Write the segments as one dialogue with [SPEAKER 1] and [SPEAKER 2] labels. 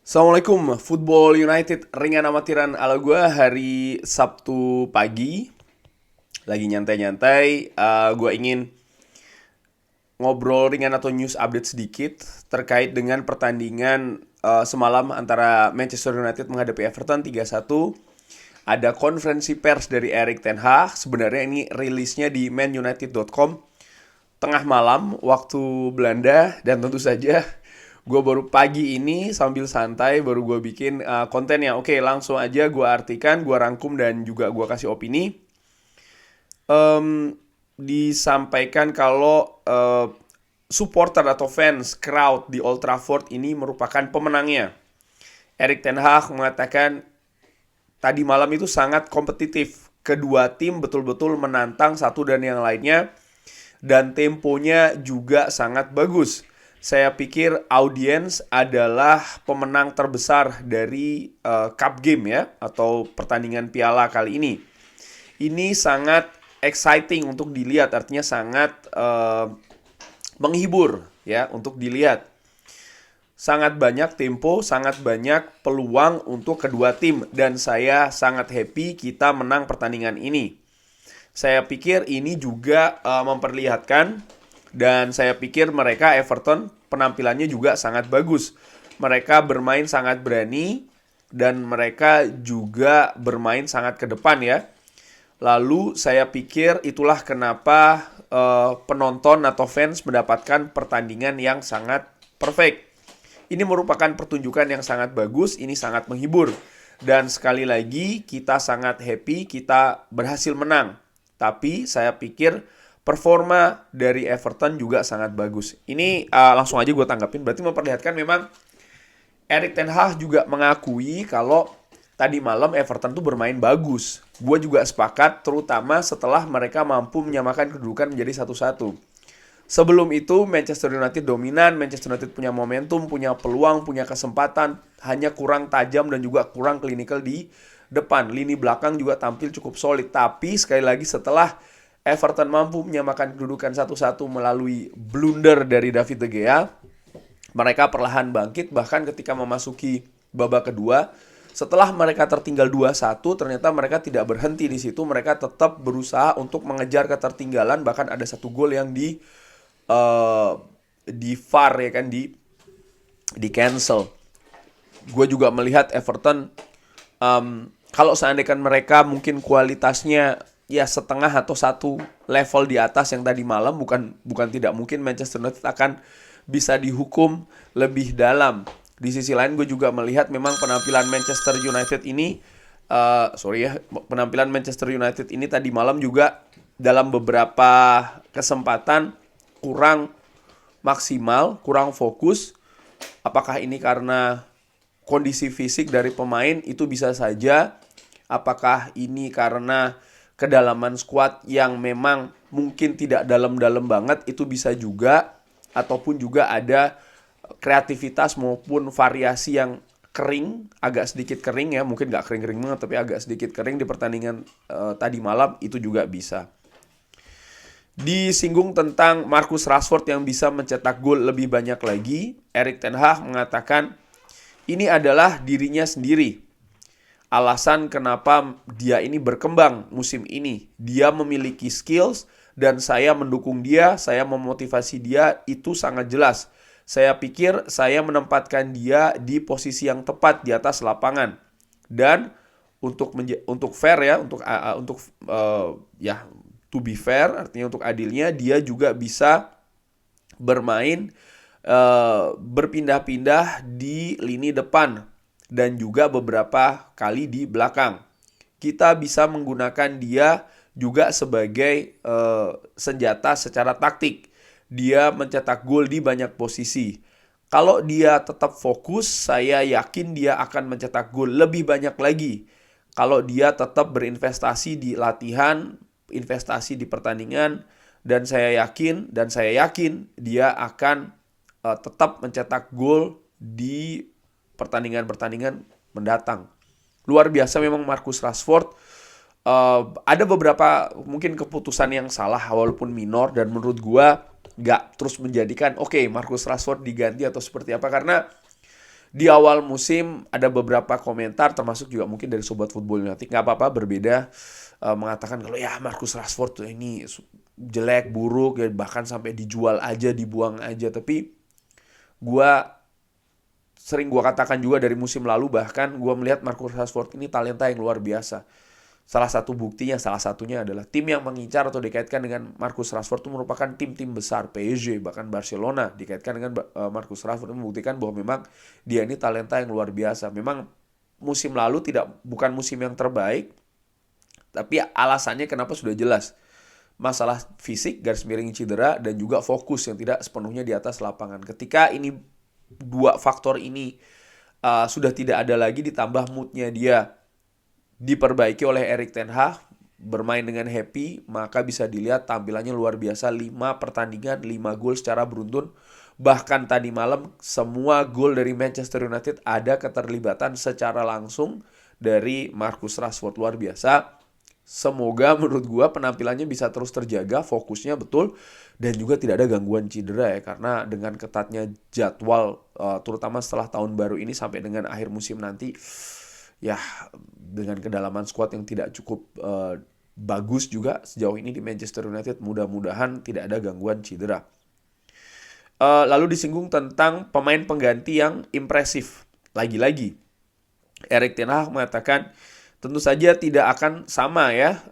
[SPEAKER 1] Assalamualaikum, Football United ringan amatiran ala gue hari Sabtu pagi. Lagi nyantai-nyantai, gue ingin ngobrol ringan atau news update sedikit terkait dengan pertandingan semalam antara Manchester United menghadapi Everton 3-1. Ada konferensi pers dari Erik ten Hag, sebenarnya ini rilisnya di manunited.com tengah malam waktu Belanda, dan tentu saja gue baru pagi ini sambil santai baru gue bikin kontennya. Oke, langsung aja gue artikan, gue rangkum dan juga gue kasih opini. Disampaikan kalau supporter atau fans crowd di Old Trafford ini merupakan pemenangnya. Erik ten Hag mengatakan tadi malam itu sangat kompetitif. Kedua tim betul-betul menantang satu dan yang lainnya, dan temponya juga sangat bagus. Saya pikir audiens adalah pemenang terbesar dari cup game ya, atau pertandingan piala kali ini. Ini sangat exciting untuk dilihat, artinya sangat menghibur ya untuk dilihat. Sangat banyak tempo, sangat banyak peluang untuk kedua tim, dan saya sangat happy kita menang pertandingan ini. Saya pikir ini juga memperlihatkan, dan saya pikir mereka Everton penampilannya juga sangat bagus. Mereka bermain sangat berani dan mereka juga bermain sangat ke depan ya. Lalu saya pikir itulah kenapa penonton atau fans mendapatkan pertandingan yang sangat perfect. Ini merupakan pertunjukan yang sangat bagus, ini sangat menghibur. Dan sekali lagi kita sangat happy kita berhasil menang. Tapi saya pikir performa dari Everton juga sangat bagus. Ini langsung aja gue tanggapin. Berarti memperlihatkan memang Erik ten Hag juga mengakui kalau tadi malam Everton tuh bermain bagus. Gue juga sepakat, terutama setelah mereka mampu menyamakan kedudukan menjadi 1-1. Sebelum itu Manchester United dominan, Manchester United punya momentum, punya peluang, punya kesempatan, hanya kurang tajam dan juga kurang klinikal di depan. Lini belakang juga tampil cukup solid, tapi sekali lagi setelah Everton mampu menyamakan kedudukan 1-1 melalui blunder dari David De Gea, mereka perlahan bangkit. Bahkan ketika memasuki babak kedua, setelah mereka tertinggal 2-1, ternyata mereka tidak berhenti di situ. Mereka tetap berusaha untuk mengejar ketertinggalan. Bahkan ada satu gol yang di VAR ya kan, di cancel. Gue juga melihat Everton kalau seandainya mereka mungkin kualitasnya ya setengah atau satu level di atas yang tadi malam, bukan tidak mungkin Manchester United akan bisa dihukum lebih dalam. Di sisi lain gue juga melihat memang penampilan Manchester United ini penampilan Manchester United ini tadi malam juga dalam beberapa kesempatan kurang maksimal, kurang fokus. Apakah ini karena kondisi fisik dari pemain? Itu bisa saja. Apakah ini karena kedalaman skuad yang memang mungkin tidak dalam-dalam banget? Itu bisa juga. Ataupun juga ada kreativitas maupun variasi yang kering, agak sedikit kering ya. Mungkin gak kering-kering banget, tapi agak sedikit kering di pertandingan tadi malam. Itu juga bisa. Disinggung tentang Marcus Rashford yang bisa mencetak gol lebih banyak lagi, Erik ten Hag mengatakan ini adalah dirinya sendiri. Alasan kenapa dia ini berkembang musim ini. Dia memiliki skills dan saya mendukung dia, saya memotivasi dia, itu sangat jelas. Saya pikir saya menempatkan dia di posisi yang tepat di atas lapangan. Dan untuk fair ya, to be fair, artinya untuk adilnya, dia juga bisa bermain berpindah-pindah di lini depan dan juga beberapa kali di belakang. Kita bisa menggunakan dia juga sebagai senjata secara taktik. Dia mencetak gol di banyak posisi. Kalau dia tetap fokus, saya yakin dia akan mencetak gol lebih banyak lagi. Kalau dia tetap berinvestasi di latihan, investasi di pertandingan, dan saya yakin dia akan tetap mencetak gol di pertandingan-pertandingan mendatang. Luar biasa memang Marcus Rashford. Ada beberapa mungkin keputusan yang salah walaupun minor, dan menurut gua gak terus menjadikan Marcus Rashford diganti atau seperti apa, karena Di awal musim ada beberapa komentar termasuk juga mungkin dari Sobat Football United, nggak apa-apa berbeda, mengatakan kalau ya Marcus Rashford tuh ini jelek, buruk, ya bahkan sampai dijual aja, dibuang aja. Tapi gua gua katakan juga dari musim lalu, bahkan gua melihat Marcus Rashford ini talenta yang luar biasa. Salah satunya adalah tim yang mengincar atau dikaitkan dengan Marcus Rashford itu merupakan tim-tim besar, PSG, bahkan Barcelona dikaitkan dengan Marcus Rashford, membuktikan bahwa memang dia ini talenta yang luar biasa. Memang musim lalu bukan musim yang terbaik, tapi alasannya kenapa sudah jelas. Masalah fisik, garis miring cedera, dan juga fokus yang tidak sepenuhnya di atas lapangan. Ketika ini dua faktor ini sudah tidak ada lagi, ditambah moodnya dia diperbaiki oleh Erik ten Hag, bermain dengan happy, maka bisa dilihat tampilannya luar biasa. 5 pertandingan, 5 gol secara beruntun. Bahkan tadi malam semua gol dari Manchester United ada keterlibatan secara langsung dari Marcus Rashford. Luar biasa. Semoga menurut gua penampilannya bisa terus terjaga, fokusnya betul, dan juga tidak ada gangguan cedera ya. Karena dengan ketatnya jadwal, terutama setelah tahun baru ini sampai dengan akhir musim nanti, ya dengan kedalaman squad yang tidak cukup bagus juga sejauh ini di Manchester United, mudah-mudahan tidak ada gangguan cedera. Lalu disinggung tentang pemain pengganti yang impresif. Lagi-lagi Erik ten Hag mengatakan tentu saja tidak akan sama ya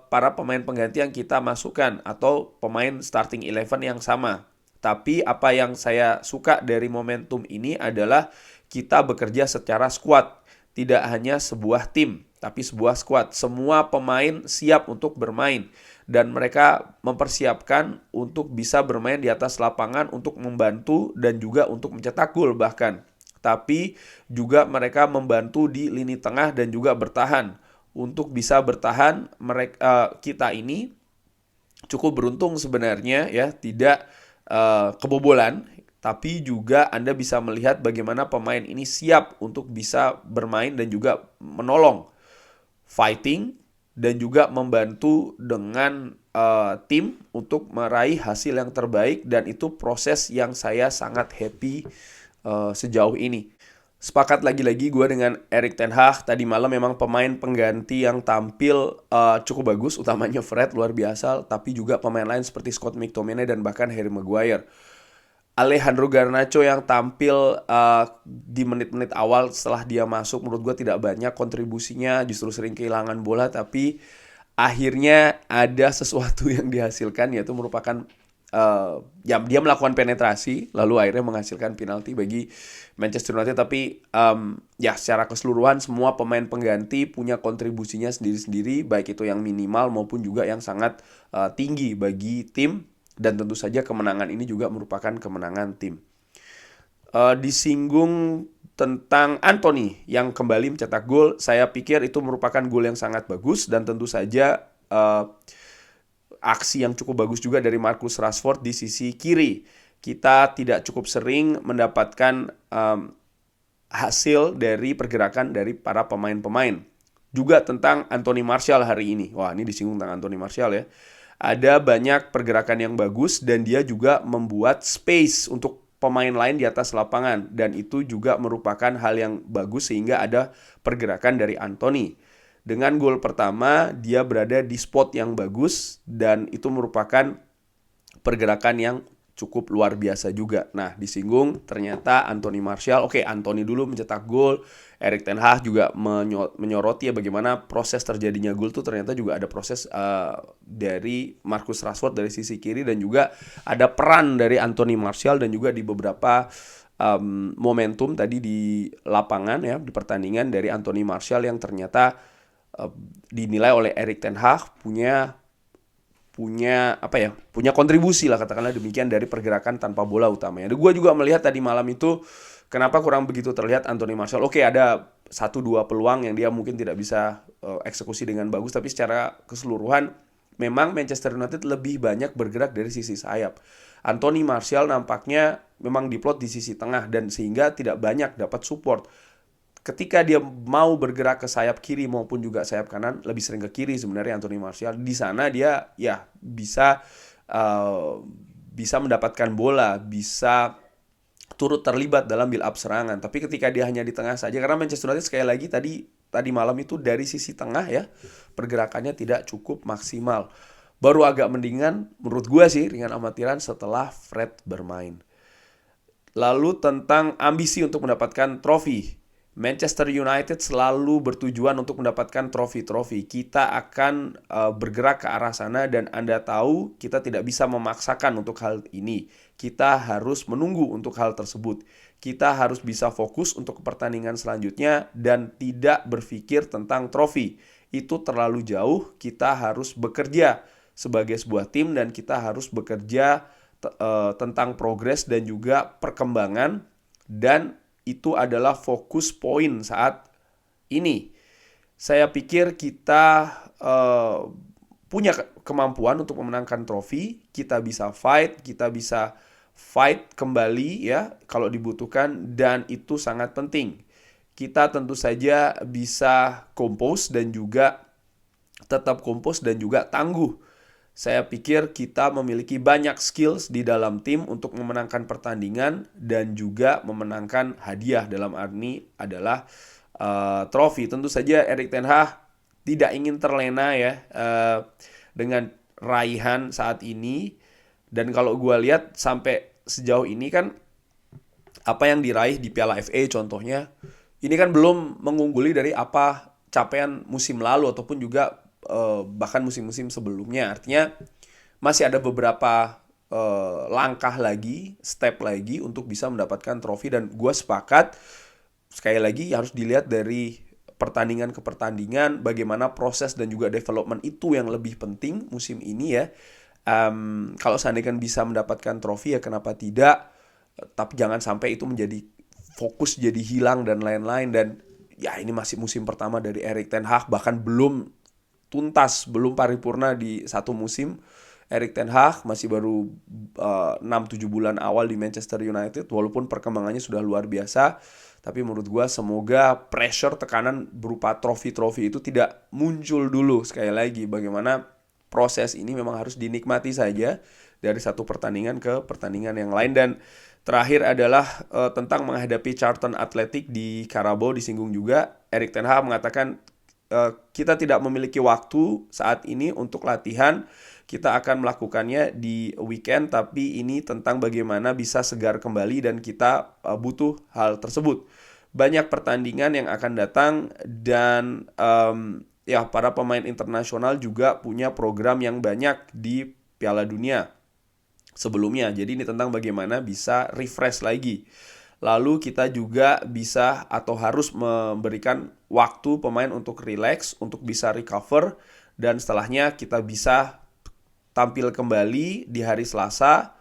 [SPEAKER 1] para pemain pengganti yang kita masukkan atau pemain starting 11 yang sama. Tapi apa yang saya suka dari momentum ini adalah kita bekerja secara squad. Tidak hanya sebuah tim, tapi sebuah squad. Semua pemain siap untuk bermain. Dan mereka mempersiapkan untuk bisa bermain di atas lapangan, untuk membantu dan juga untuk mencetak gol bahkan. Tapi juga mereka membantu di lini tengah dan juga bertahan. Untuk bisa bertahan, kita ini cukup beruntung sebenarnya ya, tidak kebobolan. Tapi juga Anda bisa melihat bagaimana pemain ini siap untuk bisa bermain dan juga menolong, fighting, dan juga membantu dengan tim untuk meraih hasil yang terbaik. Dan itu proses yang saya sangat happy sejauh ini. Sepakat lagi-lagi gue dengan Erik ten Hag. Tadi malam memang pemain pengganti yang tampil cukup bagus, utamanya Fred luar biasa. Tapi juga pemain lain seperti Scott McTominay dan bahkan Harry Maguire. Alejandro Garnacho yang tampil di menit-menit awal setelah dia masuk, menurut gue tidak banyak kontribusinya, justru sering kehilangan bola. Tapi akhirnya ada sesuatu yang dihasilkan, yaitu merupakan ya dia melakukan penetrasi lalu akhirnya menghasilkan penalti bagi Manchester United. Tapi ya secara keseluruhan semua pemain pengganti punya kontribusinya sendiri-sendiri, baik itu yang minimal maupun juga yang sangat tinggi bagi tim. Dan tentu saja kemenangan ini juga merupakan kemenangan tim. Disinggung tentang Anthony yang kembali mencetak gol. Saya pikir itu merupakan gol yang sangat bagus. Dan tentu saja aksi yang cukup bagus juga dari Marcus Rashford di sisi kiri. Kita tidak cukup sering mendapatkan hasil dari pergerakan dari para pemain-pemain. Juga tentang Anthony Martial hari ini. Wah, ini disinggung tentang Anthony Martial ya. Ada banyak pergerakan yang bagus dan dia juga membuat space untuk pemain lain di atas lapangan. Dan itu juga merupakan hal yang bagus sehingga ada pergerakan dari Anthony. Dengan gol pertama, dia berada di spot yang bagus dan itu merupakan pergerakan yang cukup luar biasa juga. Nah, disinggung ternyata Anthony Martial. Oke, Anthony dulu mencetak gol. Erik ten Hag juga menyoroti ya bagaimana proses terjadinya gol itu ternyata juga ada proses dari Marcus Rashford dari sisi kiri dan juga ada peran dari Anthony Martial dan juga di beberapa momentum tadi di lapangan ya di pertandingan dari Anthony Martial yang ternyata dinilai oleh Erik ten Hag punya kontribusi lah katakanlah demikian dari pergerakan tanpa bola utamanya. Gue juga melihat tadi malam itu kenapa kurang begitu terlihat Anthony Martial. Oke, ada 1-2 peluang yang dia mungkin tidak bisa eksekusi dengan bagus, tapi secara keseluruhan memang Manchester United lebih banyak bergerak dari sisi sayap. Anthony Martial nampaknya memang diplot di sisi tengah dan sehingga tidak banyak dapat support. Ketika dia mau bergerak ke sayap kiri maupun juga sayap kanan, lebih sering ke kiri sebenarnya Anthony Martial. Di sana dia ya bisa mendapatkan bola, bisa turut terlibat dalam build up serangan. Tapi ketika dia hanya di tengah saja, karena Manchester United sekali lagi tadi malam itu dari sisi tengah ya, pergerakannya tidak cukup maksimal. Baru agak mendingan menurut gue sih ringan amatiran setelah Fred bermain. Lalu tentang ambisi untuk mendapatkan trofi. Manchester United selalu bertujuan untuk mendapatkan trofi-trofi. Kita akan bergerak ke arah sana dan Anda tahu kita tidak bisa memaksakan untuk hal ini. Kita harus menunggu untuk hal tersebut. Kita harus bisa fokus untuk pertandingan selanjutnya dan tidak berpikir tentang trofi. Itu terlalu jauh, kita harus bekerja sebagai sebuah tim dan kita harus bekerja tentang progres dan juga perkembangan, dan itu adalah fokus poin saat ini. Saya pikir kita punya kemampuan untuk memenangkan trofi, kita bisa fight kembali ya kalau dibutuhkan, dan itu sangat penting. Kita tentu saja bisa kompos dan juga tetap kompos dan juga tangguh. Saya pikir kita memiliki banyak skills di dalam tim untuk memenangkan pertandingan dan juga memenangkan hadiah, dalam arti adalah trofi. Tentu saja Erik ten Hag tidak ingin terlena ya dengan raihan saat ini. Dan kalau gue lihat sampai sejauh ini kan apa yang diraih di Piala FA contohnya, ini kan belum mengungguli dari apa capaian musim lalu ataupun juga bahkan musim-musim sebelumnya. Artinya masih ada beberapa langkah lagi, step lagi untuk bisa mendapatkan trofi. Dan gue sepakat, sekali lagi harus dilihat dari pertandingan ke pertandingan, bagaimana proses dan juga development itu yang lebih penting musim ini ya. Kalau seandainya bisa mendapatkan trofi ya kenapa tidak, tapi jangan sampai itu menjadi fokus jadi hilang dan lain-lain. Dan ya ini masih musim pertama dari Erik ten Hag, bahkan belum tuntas, belum paripurna di satu musim. Erik ten Hag masih baru 6-7 bulan awal di Manchester United, walaupun perkembangannya sudah luar biasa. Tapi menurut gue semoga pressure, tekanan berupa trofi-trofi itu tidak muncul dulu. Sekali lagi, bagaimana proses ini memang harus dinikmati saja dari satu pertandingan ke pertandingan yang lain. Dan terakhir adalah tentang menghadapi Charlton Athletic di Carabao, disinggung juga. Erik ten Hag mengatakan kita tidak memiliki waktu saat ini untuk latihan. Kita akan melakukannya di weekend, tapi ini tentang bagaimana bisa segar kembali dan kita butuh hal tersebut. Banyak pertandingan yang akan datang dan ya para pemain internasional juga punya program yang banyak di Piala Dunia sebelumnya. Jadi ini tentang bagaimana bisa refresh lagi. Lalu kita juga bisa atau harus memberikan waktu pemain untuk relax, untuk bisa recover, dan setelahnya kita bisa tampil kembali di hari Selasa,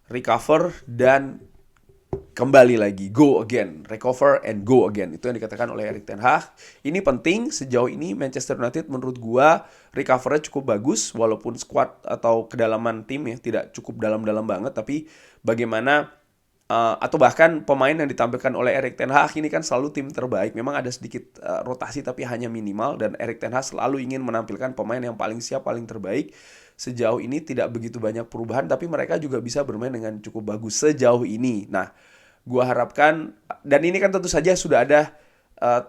[SPEAKER 1] recover, dan kembali lagi, go again, recover and go again. Itu yang dikatakan oleh Erik ten Hag. Ini penting. Sejauh ini Manchester United menurut gua recovernya cukup bagus, walaupun squad atau kedalaman tim ya tidak cukup dalam-dalam banget, tapi bagaimana atau bahkan pemain yang ditampilkan oleh Erik ten Hag ini kan selalu tim terbaik. Memang ada sedikit rotasi tapi hanya minimal, dan Erik ten Hag selalu ingin menampilkan pemain yang paling siap, paling terbaik. Sejauh ini tidak begitu banyak perubahan, tapi mereka juga bisa bermain dengan cukup bagus sejauh ini. Nah, gua harapkan, dan ini kan tentu saja sudah ada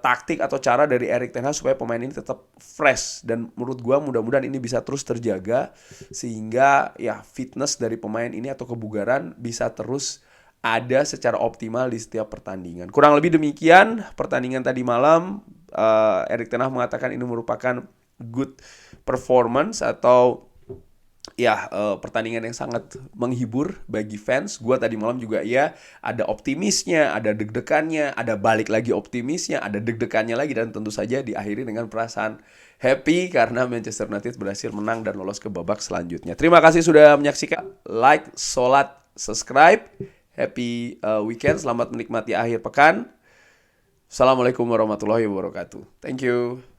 [SPEAKER 1] taktik atau cara dari Erik ten Hag supaya pemain ini tetap fresh, dan menurut gua mudah-mudahan ini bisa terus terjaga sehingga ya fitness dari pemain ini atau kebugaran bisa terus ada secara optimal di setiap pertandingan. Kurang lebih demikian pertandingan tadi malam. Erik ten Hag mengatakan ini merupakan good performance atau ya pertandingan yang sangat menghibur bagi fans. Gua tadi malam juga ya ada optimisnya, ada deg-degannya, ada balik lagi optimisnya, ada deg-degannya lagi, dan tentu saja diakhiri dengan perasaan happy karena Manchester United berhasil menang dan lolos ke babak selanjutnya. Terima kasih sudah menyaksikan. Like, sholat, subscribe. Happy weekend, selamat menikmati akhir pekan. Assalamualaikum warahmatullahi wabarakatuh. Thank you.